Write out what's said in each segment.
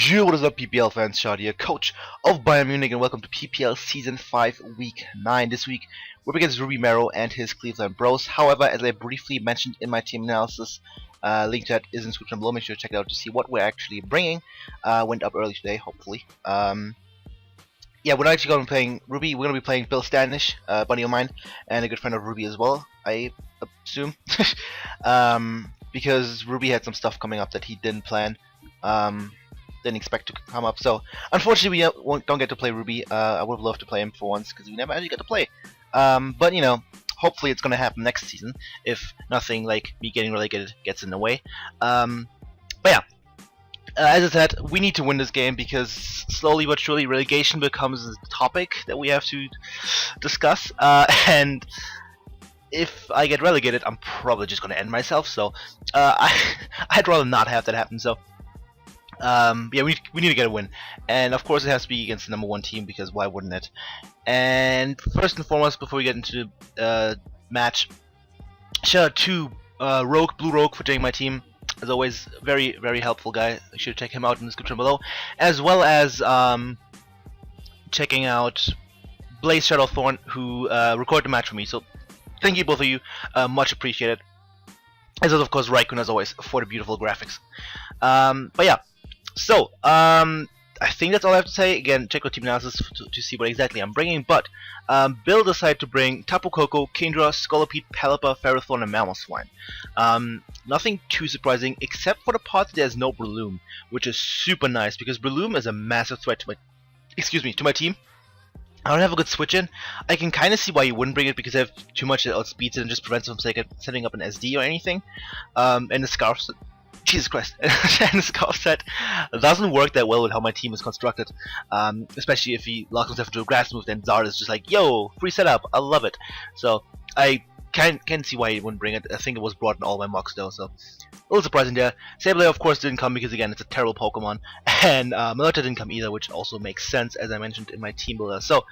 Yo, what is up, PPL fans? Shoutout here, coach of Bayern Munich, and welcome to PPL Season 5, Week 9. This week, we're against Ruby Mero and his Cleveland Bros. However, as I briefly mentioned in my team analysis, link to that is in the description below. Make sure to check it out to see what we're actually bringing. Went up early today, hopefully. Yeah, we're not actually going to be playing Ruby. We're going to be playing Bill Standish, a buddy of mine, and a good friend of Ruby as well, I assume. Because Ruby had some stuff coming up that he didn't plan. Didn't expect to come up, so unfortunately we don't get to play Ruby. I would have loved to play him for once because we never actually get to play. But you know, hopefully it's gonna happen next season if nothing like me getting relegated gets in the way. But yeah, as I said, we need to win this game because slowly but surely relegation becomes a topic that we have to discuss. And if I get relegated, I'm probably just gonna end myself. So I'd rather not have that happen. So. Yeah, we need to get a win, and of course it has to be against the #1 team because why wouldn't it? And first and foremost, before we get into the match, shout out to Blue Rogue for joining my team. As always, very helpful guy. You should check him out in the description below, as well as checking out Blaze Thorn who recorded the match for me. So thank you both of you, much appreciated. As well, of course, Raikkonen as always for the beautiful graphics. But yeah. So, I think that's all I have to say. Again, check out team analysis to see what exactly I'm bringing. But Bill decided to bring Tapu Koko, Kindra, Scolipede, Pelipper, Ferrothorn, and Mamoswine. Nothing too surprising, except for the part that there's no Breloom, which is super nice because Breloom is a massive threat to my team. I don't have a good switch in. I can kind of see why you wouldn't bring it because they have too much that outspeeds it and just prevents them from setting up an SD or anything. And the Scarf. Jesus Christ, and the Scarf set doesn't work that well with how my team is constructed, especially if he locks himself into a grass move, then Zard is just like, yo, free setup, I love it. So I can't see why he wouldn't bring it. I think it was brought in all my mocks though, so a little surprising there. Sableye of course didn't come because again it's a terrible Pokemon, and Melota didn't come either, which also makes sense as I mentioned in my team builder. So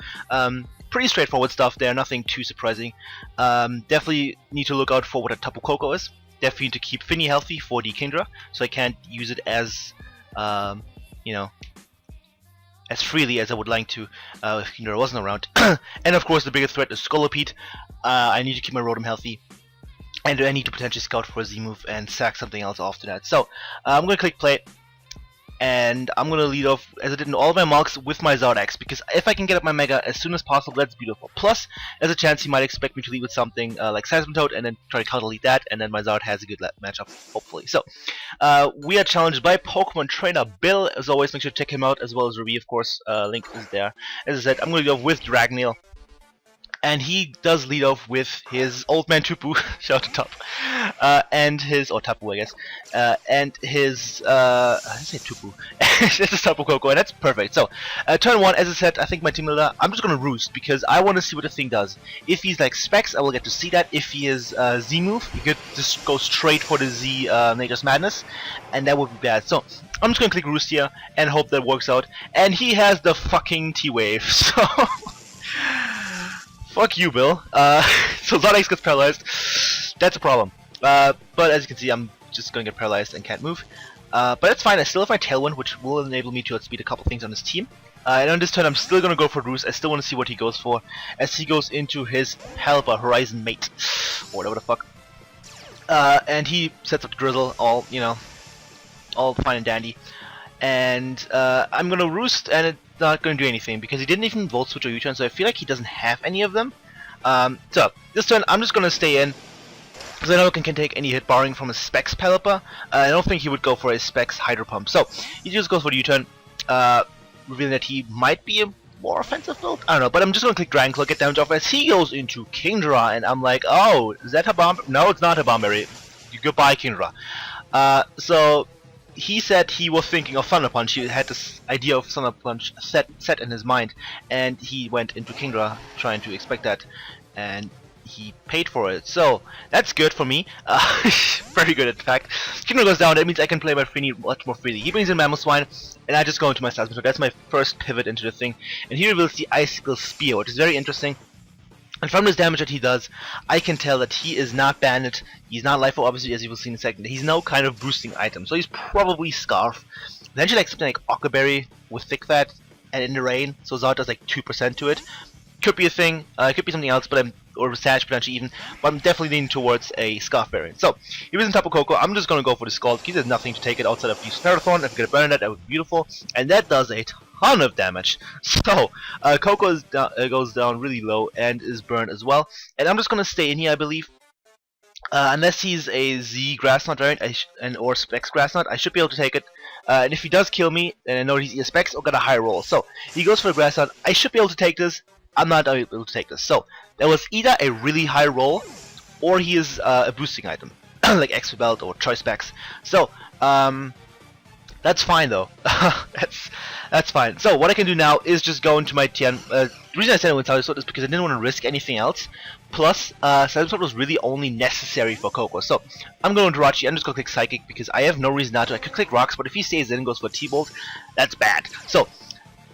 pretty straightforward stuff there, nothing too surprising. Definitely need to look out for what a Tapu Koko is. Definitely need to keep Finny healthy for the Kindra, so I can't use it as, you know, as freely as I would like to if Kindra wasn't around. And of course, the biggest threat is Scolipede. I need to keep my Rotom healthy, and I need to potentially scout for a Z move and sack something else after that. So I'm gonna click play. And I'm gonna lead off as I did in all of my mocks with my Zardax, because if I can get up my Mega as soon as possible, that's beautiful. Plus, there's a chance he might expect me to lead with something like Seismitoad and then try to counter lead that, and then my Zard has a good matchup, hopefully. So, we are challenged by Pokemon Trainer Bill. As always, make sure to check him out, as well as Ruby, of course. Link is there. As I said, I'm gonna lead off with Dragneel. And he does lead off with his old man Tupu, shout out to and his, or Tapu I guess, and his, I didn't say Tupu, this is Tapu Koko, and that's perfect. So, turn 1, as I said, I think my team leader, I'm just gonna Roost, because I want to see what the thing does. If he's like Specs, I will get to see that. If he is Z move, he could just go straight for the Z Nature's Madness, and that would be bad. So, I'm just gonna click Roost here, and hope that works out. And he has the fucking T-Wave, so... Fuck you, Bill. So Zardax gets paralyzed. That's a problem. But as you can see, I'm just going to get paralyzed and can't move. But that's fine. I still have my Tailwind, which will enable me to outspeed a couple things on this team. And on this turn, I'm still going to go for Roost. I still want to see what he goes for, as he goes into his Pelipper Horizon Mate, or whatever the fuck. And he sets up the Drizzle, all, you know, all fine and dandy. And I'm going to Roost, and it's not going to do anything because he didn't even Volt Switch or U-turn, so I feel like he doesn't have any of them. So this turn I'm just going to stay in because I know I can take any hit barring from a Specs Pelipper. I don't think he would go for a Specs Hydro Pump, so he just goes for the U-turn, revealing that he might be a more offensive build. I don't know, but I'm just going to click Dragon Claw, get down to off as he goes into Kingdra, and I'm like, oh, is that Habam? No, it's not Habamberry. Goodbye, Kingdra. So he said he was thinking of Thunder Punch. He had this idea of Thunder Punch set in his mind, and he went into Kingdra trying to expect that, and he paid for it. So that's good for me. Very good, in fact. Kingdra goes down. That means I can play my Finny much more freely. He brings in Mamoswine, and I just go into my Seismitoad. That's my first pivot into the thing, and he reveals the Icicle Spear, which is very interesting. And from this damage that he does, I can tell that he is not Bandit, he's not LIFO, obviously, as you will see in a second. He's no kind of boosting item, so he's probably Scarf. Potentially like something like Ockerberry with Thick Fat and In the Rain, so Zod does like 2% to it. Could be a thing, it could be something else, but or Sash potentially even, but I'm definitely leaning towards a Scarf variant. So, he was in Tapu Koko, I'm just going to go for the Scald, because there's nothing to take it outside of the Snarthorn. If I get a burn on that, that would be beautiful, and that does a ton of damage. So, Koko goes down really low and is burned as well, and I'm just going to stay in here, I believe. Unless he's a Z Grassnut variant or Specs Grassnut, I should be able to take it. And if he does kill me, and I know he's either Specs or got a high roll. So, he goes for the Grassnut, I should be able to take this. I'm not able to take this. So, that was either a really high roll, or he is a boosting item, like XP Belt or Choice Specs. So, that's fine though. that's fine. So what I can do now is just go into my Tian. The reason I said it with Silent Sword is because I didn't want to risk anything else. Plus, Silent Sword was really only necessary for Koko. So I'm going to Jirachi. I'm just going to click Psychic because I have no reason not to. I could click Rocks, but if he stays in and goes for T-Bolt, that's bad. So,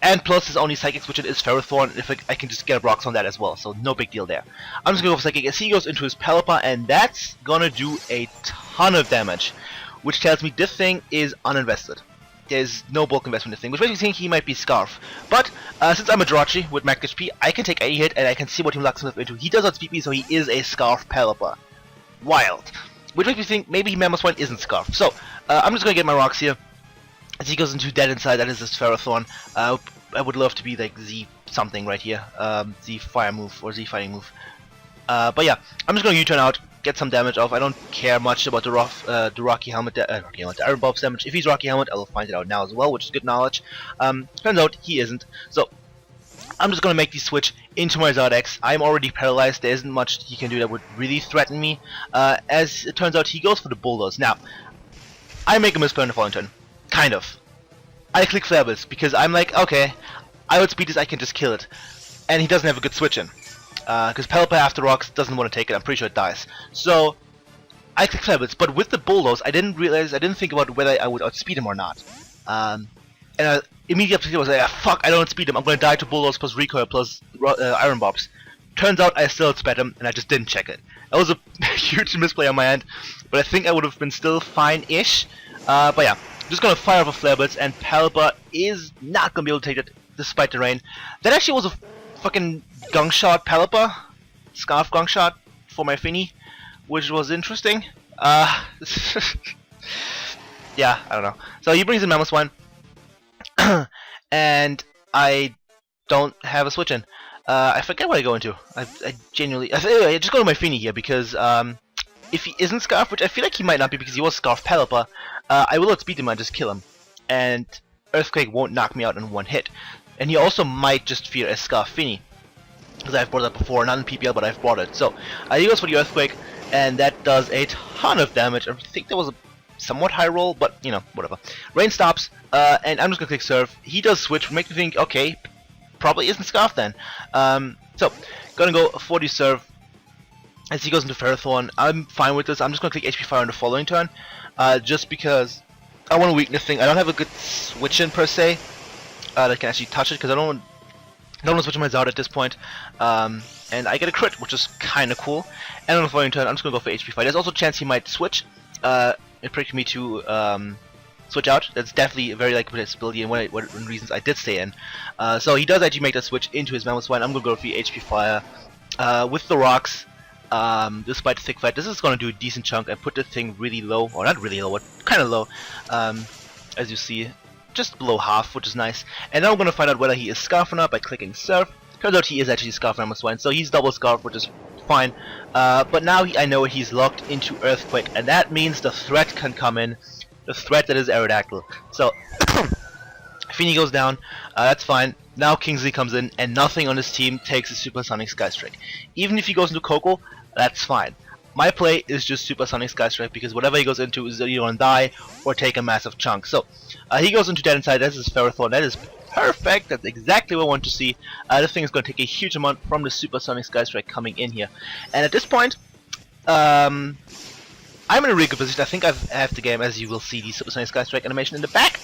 and plus his only Psychic switch is Ferrothorn. If I can just get Rocks on that as well, so no big deal there. I'm just going to go for Psychic as he goes into his Pelipper, and that's going to do a ton of damage, which tells me this thing is uninvested. There's no bulk investment in this thing, which makes me think he might be Scarf. But since I'm a Jirachi with max HP, I can take any hit and I can see what he locks himself into. He does outspeed me, so he is a Scarf Pelipper. Wild. Which makes me think maybe Mammoth isn't Scarf. So I'm just going to get my rocks here. As he goes into Dead Inside, that is his Ferrothorn. I would love to be like Z something right here. Z Fire move or Z Fighting move. But yeah, I'm just going to U-turn out, get some damage off. I don't care much about the Rocky Helmet, the Iron Bulb's damage. If he's Rocky Helmet, I will find it out now as well, which is good knowledge. Turns out he isn't. So I'm just going to make the switch into my Zardex. I'm already paralyzed. There isn't much he can do that would really threaten me. As it turns out, he goes for the Bulldoze. Now, I make a misplay on the following turn. Kind of. I click Flare Blitz because I'm like, okay, I would speed this, I can just kill it. And he doesn't have a good switch in. Because Pelipper after Rocks doesn't want to take it, I'm pretty sure it dies. So, I click Flare Blitz, but with the Bulldoze, I didn't think about whether I would outspeed him or not. And I immediately was like, ah, fuck, I don't outspeed him, I'm going to die to Bulldoze plus Recoil plus Iron Bobs. Turns out I still outsped him, and I just didn't check it. That was a huge misplay on my end, but I think I would have been still fine-ish. But yeah, just going to fire off a Flare Blitz, and Pelipper is not going to be able to take it despite the rain. That actually was a fucking Gunk Shot Pelipper, Scarf Gunk Shot for my Finny, which was interesting. Yeah, I don't know. So he brings in Mammoth Swine, and I don't have a switch in. I forget what I go into. I genuinely, I just go to my Finny here because if he isn't Scarf, which I feel like he might not be because he was Scarf Pelipper, I will outspeed him and just kill him, and Earthquake won't knock me out in one hit. And he also might just fear a Scarf Finny, because I've brought it up before, not in PPL, but I've brought it. So he goes for the Earthquake, and that does a ton of damage. I think that was a somewhat high roll, but you know, whatever. Rain stops, and I'm just gonna click Surf. He does switch, make me think, okay, probably isn't Scarf then. So gonna go for the Surf. As he goes into Ferrothorn, I'm fine with this. I'm just gonna click HP Fire on the following turn, just because I want to weakness thing. I don't have a good switch in per se that can actually touch it, because I don't want to switch my Zard at this point. And I get a crit, which is kind of cool. And on the following turn, I'm just gonna go for HP Fire. There's also a chance he might switch. It predicted me to switch out. That's definitely a very likely possibility, and one reasons I did stay in. So he does actually make that switch into his Mammoth Swine. I'm gonna go for the HP Fire with the rocks. Despite the thick fight, this is going to do a decent chunk. I put the thing really low, or not really low, but kind of low, as you see, just below half, which is nice. And now I'm going to find out whether he is Scarf or not by clicking Surf. Turns out he is actually Scarf Mammoth Swine, so he's double Scarf, which is fine. But now I know he's locked into Earthquake, and that means the threat can come in, the threat that is Aerodactyl. So, Feeny goes down, that's fine. Now Kingsley comes in, and nothing on his team takes a Supersonic Sky Strike. Even if he goes into Koko, that's fine. My play is just Supersonic Sky Strike, because whatever he goes into is either going to die or take a massive chunk. So, he goes into Dead Inside, that's his Ferrothorn, that is perfect, that's exactly what I want to see. This thing is going to take a huge amount from the Supersonic Sky Strike coming in here. And at this point, I'm in a really good position. I think I have the game, as you will see the Supersonic Sky Strike animation in the back.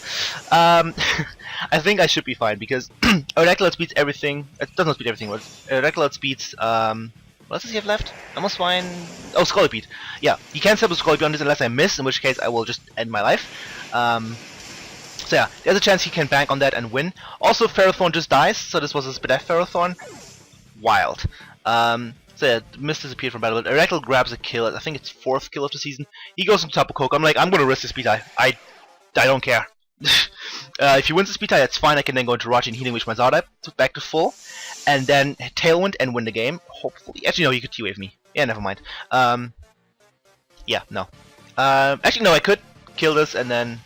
I think I should be fine because Aaaand outspeeds everything. It doesn't outspeed everything, but Aaaand outspeeds. What else does he have left? Almost fine. Oh, Scolipede. Yeah, he can't set up Scolipede on this unless I miss, in which case I will just end my life. So yeah, there's a chance he can bank on that and win. Also, Ferrothorn just dies, so this was a Spreadsheet Ferrothorn. Wild. So yeah, Mist disappeared from battle, but Aaaand grabs a kill. I think it's 4th kill of the season. He goes on top of Coco. I'm like, I'm gonna risk the speed tie. I don't care. If he wins the speed tie, that's fine. I can then go into Rachi and Healing Wish my Zardite back to full, and then Tailwind and win the game. Hopefully, actually no, you could T-Wave me. Yeah, never mind. Yeah, no. Actually no, I could kill this and then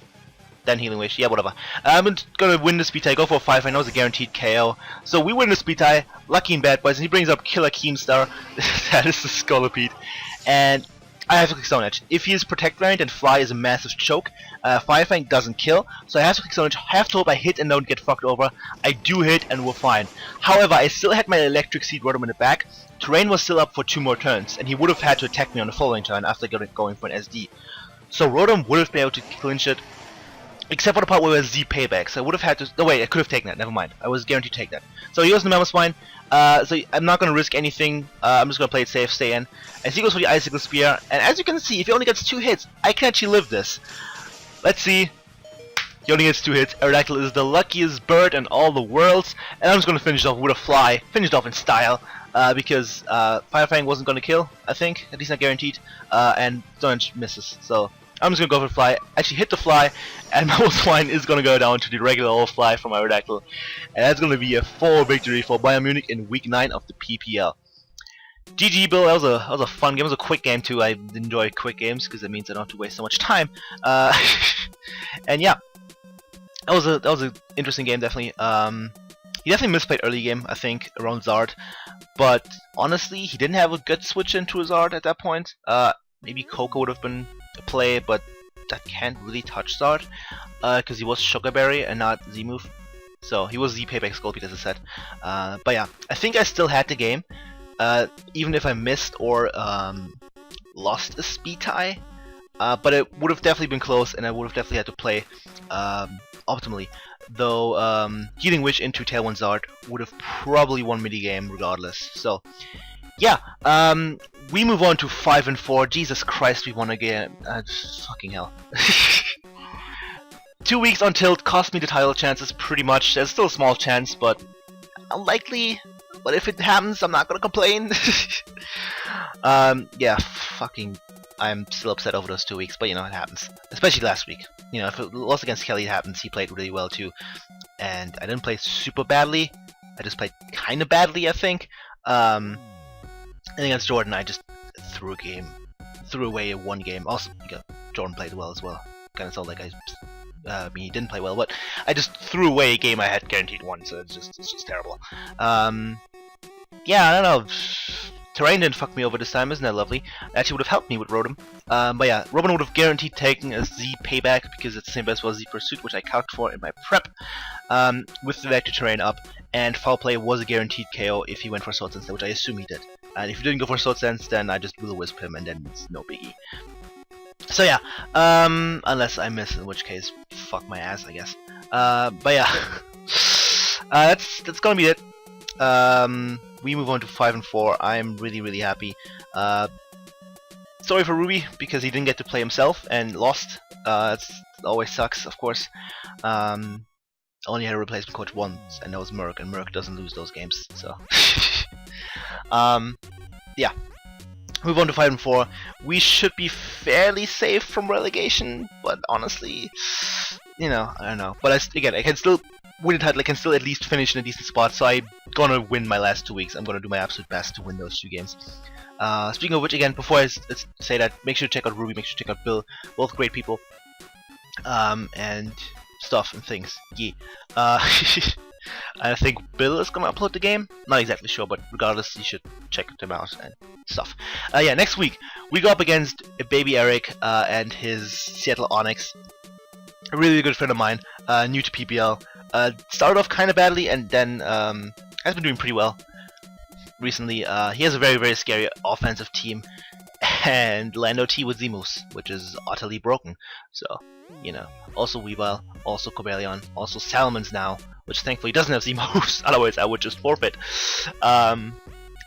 Healing Wish. Yeah, whatever. I'm gonna win the speed tie. Go for a 5. I know it's a guaranteed KO. So we win the speed tie. Lucky and Bad Boys, and he brings up Killer Keemstar. That is the Scolipede, and I have to click Stone Edge. If he is Protect variant, then Fly is a massive choke. Firefang doesn't kill, so I have to click Stone Edge. Have to hope I hit and don't get fucked over. I do hit and we're fine. However, I still had my Electric Seed Rotom in the back. Terrain was still up for 2 more turns, and he would have had to attack me on the following turn after going for an SD. So Rotom would have been able to clinch it, except for the part where it was Z payback. So I would have had to. No, wait, I could have taken that. Never mind. I was guaranteed to take that. So he goes to Mammoth Spine. So I'm not going to risk anything. I'm just going to play it safe, stay in. As he goes for the Icicle Spear, and as you can see, if he only gets 2 hits, I can actually live this. Let's see. He only gets 2 hits. Aerodactyl is the luckiest bird in all the worlds, and I'm just going to finish off with a Fly. Finished off in style, because Firefang wasn't going to kill, I think. At least not guaranteed. And Stone Edge misses. So I'm just going to go for the Fly. Actually hit the Fly, and Mammoth Spine is going to go down to the regular old Fly from Aerodactyl. And that's going to be a 4 victory for Bayern Munich in week 9 of the PPL. GG, Bill. That was a fun game. It was a quick game too. I enjoy quick games because it means I don't have to waste so much time. And yeah, that was an interesting game, definitely. He definitely misplayed early game, I think, around Zard. But honestly, he didn't have a good switch into Zard at that point. Maybe Coco would have been a play, but that can't really touch Zard because he was Sugar Berry and not Z move. So he was Z payback Scolipede, as I said. But yeah, I think I still had the game. Even if I missed or lost a speed tie, but it would have definitely been close, and I would have definitely had to play optimally. Though Healing Wish into Tailwind Zard would have probably won me the game regardless. So yeah, we move on to 5 and 4. Jesus Christ, we won again. Fucking hell. 2 weeks on tilt cost me the title chances pretty much. There's still a small chance, but unlikely. But if it happens, I'm not gonna complain. Yeah, fucking, I'm still upset over those 2 weeks, but you know, it happens. Especially last week. You know, if it lost against Kelly, it happens. He played really well too. And I didn't play super badly. I just played kinda badly, I think. And against Jordan, I just threw away one game. Also, Jordan played well as well. Kinda sounds like I mean, he didn't play well, but I just threw away a game I had guaranteed won, so it's just terrible. Yeah, I don't know. Terrain didn't fuck me over this time, isn't that lovely? It actually would have helped me with Rotom. But yeah, Robin would have guaranteed taking a Z payback because it's the same as well as Z Pursuit, which I calced for in my prep. With the Vector Terrain up, and Foul Play was a guaranteed KO if he went for Sword Sense, which I assume he did. And if he didn't go for Sword Sense, then I just Will-O-Wisp him, and then it's no biggie. So yeah, unless I miss, in which case, fuck my ass, I guess. But yeah, that's gonna be it. We move on to 5 and 4. I'm really happy. Sorry for Ruby because he didn't get to play himself and lost. It always sucks, of course. Only had a replacement coach once, and that was Merc, and Merc doesn't lose those games. So, yeah. Move on to 5 and 4. We should be fairly safe from relegation, but honestly, you know, I don't know. But again, I can still win the title. I can still at least finish in a decent spot. So I'm gonna win my last 2 weeks. I'm gonna do my absolute best to win those 2 games. Speaking of which, again, before I say that, make sure to check out Ruby. Make sure to check out Bill. Both great people. And stuff and things. Yeah. I think Bill is gonna upload the game. Not exactly sure, but regardless, you should check them out and stuff. Yeah, next week we go up against Baby Eric and his Seattle Onyx. A really good friend of mine, new to PPL. Started off kind of badly and then has been doing pretty well recently. He has a very scary offensive team, and Lando T with Z-Moose, which is utterly broken. So, you know, also Weavile, also Cobalion, also Salmons now, which thankfully doesn't have Z-Moves, otherwise I would just forfeit.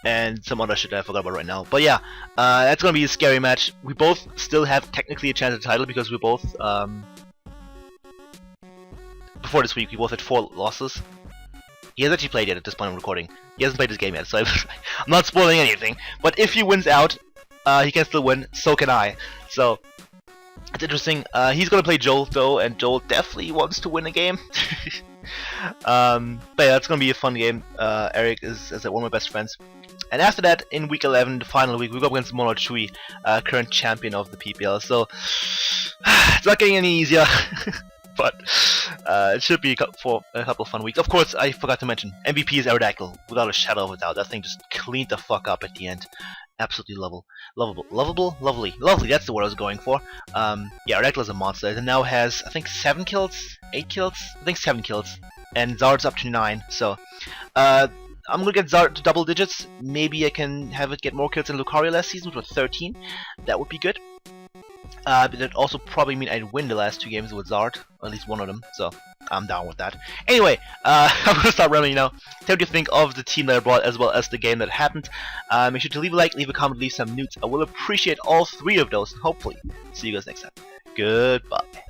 And some other shit that I forgot about right now. But yeah, that's gonna be a scary match. We both still have technically a chance at the title because we both, before this week, we both had 4 losses. He hasn't actually played yet at this point I'm recording. He hasn't played this game yet, so I'm not spoiling anything. But if he wins out, he can still win, so can I. So, it's interesting. He's gonna play Joel though, and Joel definitely wants to win a game. But yeah, it's gonna be a fun game. Eric is one of my best friends. And after that, in week 11, the final week, we go up against Mono Chui, current champion of the PPL. So, it's not getting any easier. But it should be for a couple of fun weeks. Of course, I forgot to mention, MVP is Aerodactyl, without a shadow of a doubt. That thing just cleaned the fuck up at the end. Absolutely lovely, that's the word I was going for. Yeah, Aerodactyl is a monster. It now has, I think, 7 kills? 8 kills? I think 7 kills. And Zard's up to 9, so... I'm gonna get Zard to double digits. Maybe I can have it get more kills than Lucario last season, which was 13. That would be good. But that also probably mean I'd win the last 2 games with Zard, or at least one of them, so I'm down with that. Anyway, I'm gonna start rambling now. Tell me what you think of the team that I brought as well as the game that happened. Make sure to leave a like, leave a comment, leave some nudes. I will appreciate all 3 of those, and hopefully see you guys next time. Goodbye.